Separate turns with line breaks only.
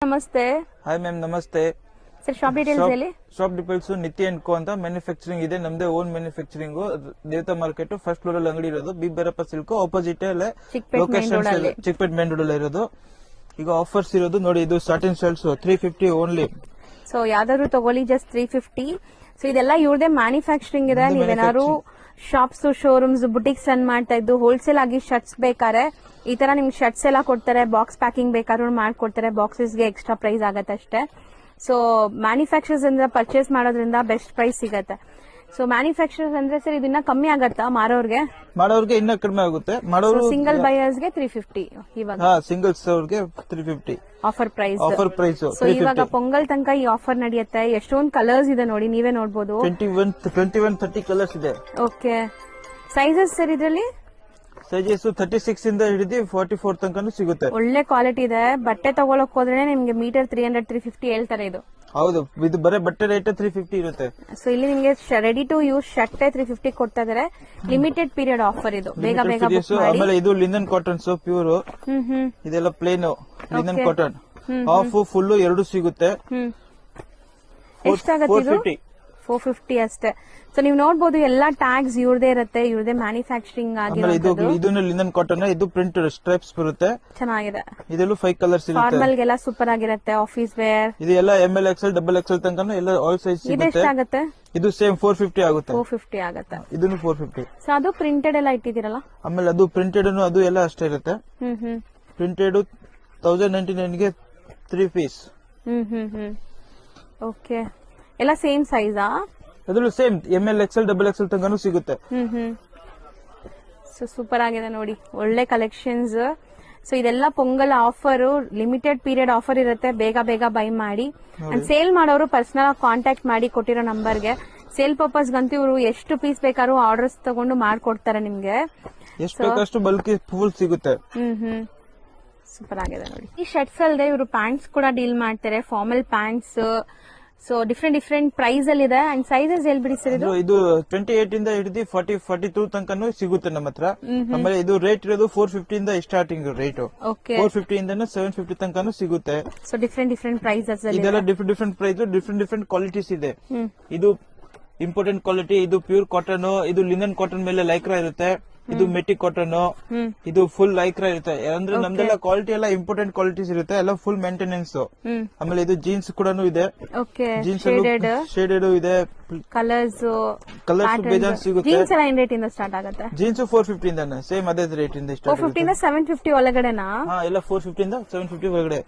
ನಮಸ್ತೆ.
Hi ma'am, ನಮಸ್ತೆ.
Sir, shop details ಹೇಳಿ.
Shop details Nitya and co ಅಂತ ಮ್ಯಾನುಫ್ಯಾಕ್ಚರಿಂಗ್ ಇದೆ. ನಮ್ದೇ own manufacturing. Devata market first floor ಅಲ್ಲಿ ಅಂಗಡಿ ಇರೋದು. B Berappa silk opposite location Chickpet main road ಅಲ್ಲಿ ಇರೋದು. ಈಗ ಆಫರ್ಸ್ ಇರೋದು ನೋಡಿ, ಇದು ಸ್ಟಾರ್ಟಿಂಗ್ ಸೇಲ್ಸ್ 350 ಓನ್ಲಿ.
ಸೊ ಯಾವ್ದಾದ್ರು ತಗೊಳ್ಳಿ, ಜಸ್ಟ್ 350. ಸೊ ಇದೆಲ್ಲ ಇವ್ರದೇ ಮ್ಯಾನುಫ್ಯಾಕ್ಚರಿಂಗ್ ಇದೆ. ನೀವೇನಾದ್ರು ಶಾಪ್ಸ್, ಶೋರೂಮ್ಸ್, ಬುಟಿಕ್ಸ್ ರನ್ ಮಾಡ್ತಾ ಇದ್ದು ಹೋಲ್ಸೇಲ್ ಆಗಿ ಶರ್ಟ್ಸ್ ಬೇಕಾದ್ರೆ ಈ ತರ ನಿಮ್ಗೆ ಶರ್ಟ್ಸ್ ಎಲ್ಲ ಕೊಡ್ತಾರೆ. ಬಾಕ್ಸ್ ಪ್ಯಾಕಿಂಗ್ ಬೇಕಾದ್ರೂ ಮಾಡ್ಕೊಡ್ತಾರೆ. ಬಾಕ್ಸಸ್ಗೆ ಎಕ್ಸ್ಟ್ರಾ ಪ್ರೈಸ್ ಆಗತ್ತೆ ಅಷ್ಟೇ. ಸೊ ಮ್ಯಾನುಫ್ಯಾಕ್ಚರ್ಸ್ ಇಂದ ಪರ್ಚೇಸ್ ಮಾಡೋದ್ರಿಂದ ಬೆಸ್ಟ್ ಪ್ರೈಸ್ ಸಿಗತ್ತೆ. ಸೊ ಮ್ಯಾನುಫ್ಯಾಕ್ಚರ್ಸ್ ಅಂದ್ರೆ ಸರ್ ಇದನ್ನ ಕಮ್ಮಿ ಆಗತ್ತಾ ಮಾರೋರ್ಗೆ
ಇನ್ನ ಕಡಿಮೆ ಆಗುತ್ತೆ.
ಸಿಂಗಲ್ ಬೈಯರ್ಸ್ಗೆ 350 ಇವಾಗ.
ಸಿಂಗಲ್ಸ್ ಅವ್ರಿಗೆ 350
ಆಫರ್ ಪ್ರೈಸ್.
ಸೊ
ಇವಾಗ ಪೊಂಗಲ್ ತನಕ ಈ ಆಫರ್ ನಡೆಯುತ್ತೆ. ಎಷ್ಟೊಂದು ಕಲರ್ಸ್ ಇದೆ ನೋಡಿ, ನೀವೇ ನೋಡಬಹುದು.
21-30 ಕಲರ್ಸ್ ಇದೆ.
ಓಕೆ, ಸೈಜಸ್ ಸರ್ ಇದ್ರಲ್ಲಿ
ಸೈಜಸ್ 36 ಇಂದ ಹಿಡಿದು 44 ತನಕ ಸಿಗುತ್ತೆ.
ಒಳ್ಳೆ ಕ್ವಾಲಿಟಿ ಇದೆ. ಬಟ್ಟೆ ತಗೊಳಕ್ ಹೋದ್ರೆ ನಿಮ್ಗೆ ಮೀಟರ್ 300-350 ಹೇಳ್ತಾರೆ. ಇದು
ಹೌದು, ಇದು ಬರೀ ಬಟ್ಟೆ ರೇಟ್ 350 ಇರುತ್ತೆ.
ಸೊ ಇಲ್ಲಿ ನಿಮ್ಗೆ ರೆಡಿ ಟು ಯೂಸ್ ಶರ್ಟ್ 350 ಕೊಡ್ತಾ ಇದಾರೆ. ಲಿಮಿಟೆಡ್ ಪೀರಿಯಡ್ ಆಫರ್ ಇದು. ಬೇಗ ಬೇಗ book ಮಾಡಿ.
ಆಮೇಲೆ ಇದು ಲಿನನ್ ಕಾಟನ್ ಪ್ಯೂರ್. ಇದೆಲ್ಲ plain linen cotton. Half full ಎರಡು ಸಿಗುತ್ತೆ.
ಎಷ್ಟಾಗತ್ತೆ ಇದು? 450 ಅಷ್ಟೇ. ಸೊ ನೀವು ನೋಡಬಹುದು ಎಲ್ಲಾ ಟ್ಯಾಗ್ಸ್ ಇವ್ರದೇ ಇರುತ್ತೆ. ಇವ್ರದೇ ಮ್ಯಾನುಫ್ಯಾಕ್ಚರಿಂಗ್ ಆಗಿರೋದು.
ಇದನ್ನು ಲಿನನ್ ಕಾಟನ್. ಇದು ಪ್ರಿಂಟ್ ಸ್ಟ್ರೈಪ್ಸ್ ಬರುತ್ತೆ.
ಚೆನ್ನಾಗಿದೆ.
ಇದೆಲ್ಲೂ 5 ಕಲರ್ಸ್ ಇರುತ್ತೆ.
ಫಾರ್ಮಲ್ ಗೆಲ್ಲ ಸೂಪರ್ ಆಗಿರುತ್ತೆ. ಆಫೀಸ್ ವೇರ್
ಇದು ಎಲ್ಲ ML XL XXL ತನಕ ಎಲ್ಲ ಆಲ್ ಸೈಜ್ ಸಿಗುತ್ತೆ.
ಎಷ್ಟಾಗುತ್ತೆ?
ಇದು ಸೇಮ್ 450 ಆಗುತ್ತೆ.
450 ಆಗುತ್ತೆ.
ಇದನ್ನು 450.
ಸೊ ಅದು ಪ್ರಿಂಟೆಡ್ ಎಲ್ಲ ಇಟ್ಟಿದ್ದೀರಲ್ಲ.
ಆಮೇಲೆ ಅದು ಪ್ರಿಂಟೆಡ್ ಅದು ಎಲ್ಲ ಅಷ್ಟೇ ಇರುತ್ತೆ. ಪ್ರಿಂಟೆಡ್ 1099 ಗೆ 3 ಪೀಸ್.
ಓಕೆ, ಎಲ್ಲ ಸೇಮ್ ಸೈಜಾ?
ಅದ್ರಲ್ಲೂ ಸೇಮ್ ML XL XXL ತನಕ ಸಿಗುತ್ತೆ.
ಸೊ ಸೂಪರ್ ಆಗಿದೆ ನೋಡಿ, ಒಳ್ಳೆ ಕಲೆಕ್ಷನ್ಸ್. ಸೊ ಇದೆಲ್ಲ pongal offer, limited period offer ಇರುತ್ತೆ. ಬೇಗ ಬೇಗ ಬೈ ಮಾಡಿ. ಅಂಡ್ ಸೇಲ್ ಮಾಡೋರು ಪರ್ಸನಲ್ ಕಾಂಟ್ಯಾಕ್ಟ್ ಮಾಡಿ ಕೊಟ್ಟಿರೋ ನಂಬರ್ಗೆ. ಸೇಲ್ ಪರ್ಪಸ್ ಗಂತೂ ಇವರು ಎಷ್ಟು ಪೀಸ್ ಬೇಕಾದ್ರೂ ಆರ್ಡರ್ಸ್ ತಗೊಂಡು ಮಾಡ್ಕೊಡ್ತಾರೆ ನಿಮ್ಗೆ.
ಎಷ್ಟು ಬೇಕಷ್ಟು ಬಲ್ಕಿ ಫುಲ್ ಸಿಗುತ್ತೆ.
ಸೂಪರ್ ಆಗಿದೆ ನೋಡಿ. ಈ ಶರ್ಟ್ಸ್ ಅಲ್ಲದೆ ಇವರು ಪ್ಯಾಂಟ್ಸ್ ಕೂಡ ಡೀಲ್ ಮಾಡ್ತಾರೆ. Formal pants. So different price ಅಲ್ಲಿ ಇದೆ. ಅಂಡ್ ಸೈಜಸ್ ಹೇಳ್ಬಿಡಿ ಸರ್.
ಇದು 28 ಇಂದ ಹಿಡಿದು 42 ತನಕ ಸಿಗುತ್ತೆ ನಮ್ಮ ಹತ್ರ. ಆಮೇಲೆ ಇದು ರೇಟ್ ಇರೋದು 450 ಇಂದ ಸ್ಟಾರ್ಟಿಂಗ್ ರೇಟ್. 450 ಇಂದ 750 ತನಕ ಸಿಗುತ್ತೆ.
ಸೊ ಡಿಫ್ರೆಂಟ್ ಪ್ರೈಸಸ್
ಇದೆಲ್ಲ ಡಿಫ್ರೆಂಟ್ ಪ್ರೈಸ್, ಡಿಫ್ರೆಂಟ್ ಕ್ವಾಲಿಟೀಸ್ ಇದೆ. ಇದು ಇಂಪಾರ್ಟೆಂಟ್ ಕ್ವಾಲಿಟಿ. ಇದು ಪ್ಯೂರ್ ಕಾಟನ್. ಇದು ಲಿನನ್ ಕಾಟನ್ ಮೇಲೆ ಲೈಕ್ರಾ ಇರುತ್ತೆ. ಇದು ಮೆಟಿ ಕಾಟನ್. ಇದು ಫುಲ್ ಲೈಕ್ರಾ ಇರುತ್ತೆ. ಅಂದ್ರೆ ನಮ್ದೆಲ್ಲ ಕ್ವಾಲಿಟಿ ಎಲ್ಲ ಇಂಪಾರ್ಟೆಂಟ್ ಕ್ವಾಲಿಟೀಸ್ ಇರುತ್ತೆ. ಎಲ್ಲ ಫುಲ್ ಮೇಂಟೆನೆನ್ಸ್. ಆಮೇಲೆ ಇದು ಜೀನ್ಸ್ ಕೂಡ ಇದೆ. ಜೀನ್ಸ್ ಶೇಡೆಡ್ ಇದೆ.
ಕಲರ್ಸ್
ಬೇಜಾನ್ ಸಿಗುತ್ತೆ.
ಜೀನ್ಸ್ ಎಲ್ಲ ಏನ್ ರೇಟ್ ಇಂದ ಸ್ಟಾರ್ಟ್ ಆಗುತ್ತೆ?
ಜೀನ್ಸ್ 450 ಇಂದ ಸೇಮ್ ಅದೇ ರೇಟ್ ಇಂದ ಸ್ಟಾರ್ಟ್.
450 ಇಂದ 750 ಒಳಗಡೆನಾ?
ಎಲ್ಲ 450 ಇಂದ 750 ಒಳಗಡೆ.